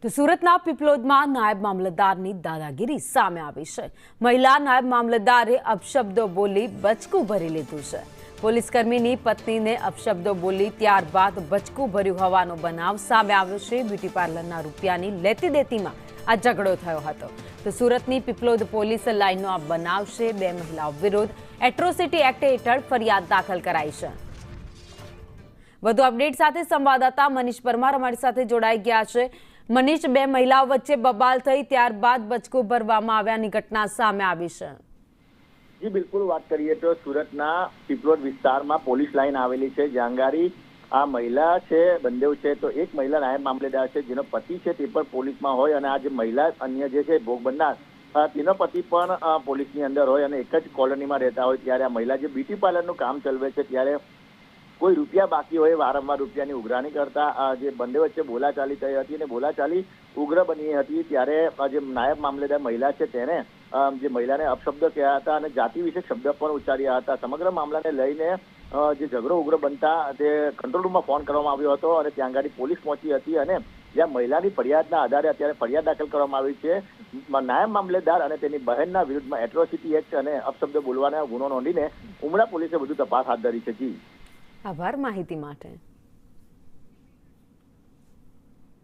તો સુરતના પીપલોદમાં નાયબ મામલતદારની દાદાગીરી સામે આવી છે। મહિલા નાયબ મામલતદારે અપશબ્દો બોલી બચકું ભરી લીધું છે। પોલીસ કર્મીની પત્નીને અપશબ્દો બોલી ત્યારબાદ બચકું ભર્યું હોવાનો બનાવ સામે આવ્યો છે। બ્યુટી પાર્લરના રૂપિયાની લેતી દેતીમાં આ ઝઘડો થયો હતો। તો સુરતની પીપલોદ પોલીસ લાઇનનો આ બનાવ છે। બે મહિલાઓ વિરુદ્ધ એટ્રોસિટી એક્ટ હેઠળ ફરિયાદ દાખલ કરાઈ છે। વધુ અપડેટ સાથે સંવાદદાતા મનીષ પરમાર અમારી સાથે જોડાઈ ગયા છે। મનીષ, બે મહિલાઓ વચ્ચે બબાલ થઈ ત્યારબાદ બચકું ભરવામાં આવ્યાની ઘટના સામે આવી છે। જી બિલકુલ, વાત કરીએ તો સુરતના પીપલોદ વિસ્તારમાં પોલીસ લાઇન આવેલી છે, જ્યાં ગાડી આ મહિલા છે, બંદેવ છે, તો એક મહિલા નાયબ મામલેદાર છે, જેનો પતિ છે તે પણ પોલીસમાં હોય અને આ જે મહિલા અન્ય જે છે ભોગ બનનાર તેનો પતિ પણ પોલીસની અંદર હોય અને એક જ કોલોનીમાં રહેતા હોય। ત્યારે આ મહિલા જે બ્યુટી પાર્લરનું કામ ચલાવે છે ત્યારે કોઈ રૂપિયા બાકી હોય વારંવાર રૂપિયાની ઉઘરાણી કરતા જે બંને વચ્ચે બોલાચાલી થઈ હતી અને બોલાચાલી ઉગ્ર બની હતી। ત્યારે જે નાયબ મામલેદાર મહિલા છે તેને જે મહિલાને અપશબ્દ કહ્યા હતા અને જાતિ વિશે શબ્દ પણ ઉચ્ચાર્યા હતા। સમગ્ર મામલાને લઈને જે ઝઘડો ઉગ્ર બનતા તે કંટ્રોલ રૂમમાં ફોન કરવામાં આવ્યો હતો અને ત્યાં આગળ પોલીસ પહોંચી હતી અને જ્યાં મહિલાની ફરિયાદના આધારે અત્યારે ફરિયાદ દાખલ કરવામાં આવી છે। નાયબ મામલેદાર અને તેની બહેનના વિરુદ્ધમાં એટ્રોસિટી એક્ટ અને અપશબ્દ બોલવાના ગુનો નોંધીને ઉમરા પોલીસે વધુ તપાસ હાથ ધરી છે। જી આભાર માહિતી માટે।